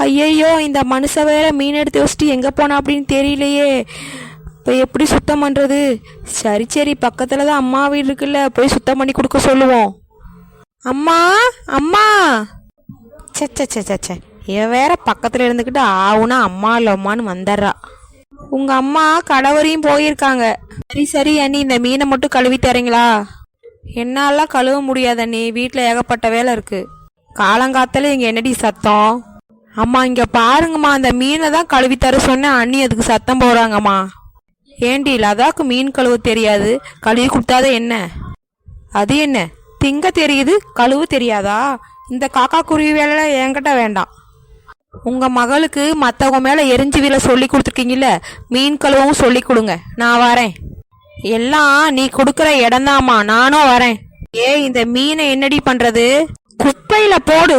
ஐயையோ, இந்த மனுஷன் வேற மீன் எடுத்து வச்சுட்டு எங்கே போனா அப்படின்னு தெரியலையே. இப்போ எப்படி சுத்தம் பண்ணுறது? சரி சரி, பக்கத்தில் தான் அம்மா வீடு இருக்குல்ல, போய் சுத்தம் பண்ணி கொடுக்க சொல்லுவோம். அம்மா அம்மா. சே, இவ வேற பக்கத்தில் இருந்துக்கிட்டு ஆவுனா அம்மா இல்லம்மான்னு வந்துடுறா. உங்கள் அம்மா கடவரையும் போயிருக்காங்க. சரி சரி அண்ணி, இந்த மீனை மட்டும் கழுவி தரீங்களா? என்னாலாம் கழுவ முடியாது அண்ணி, வீட்டில் ஏகப்பட்ட வேலை இருக்குது. காலங்காத்தால இங்கே என்னடி சத்தம்? அம்மா இங்கே பாருங்கம்மா, அந்த மீனை தான் கழுவி தர சொன்னேன், அண்ணி அதுக்கு சத்தம் போகிறாங்கம்மா. ஏண்டி லதாக்கு மீன் கழுவ தெரியாது, கழுவி கொடுத்தாத என்ன? அது என்ன திங்க தெரியுது, கழுவு தெரியாதா? இந்த காக்கா குருவி வேலை என்கிட்ட வேண்டாம். உங்கள் மகளுக்கு மற்றவங்க மேலே எரிஞ்சு வீல சொல்லி கொடுத்துருக்கீங்கல்ல, மீன் கழுவவும் சொல்லி கொடுங்க, நான் வரேன். எல்லாம் நீ கொடுக்குற இடம்தாம்மா, நானும் வரேன். இந்த மீனை என்னடி பண்ணுறது? குப்பையில் போடு.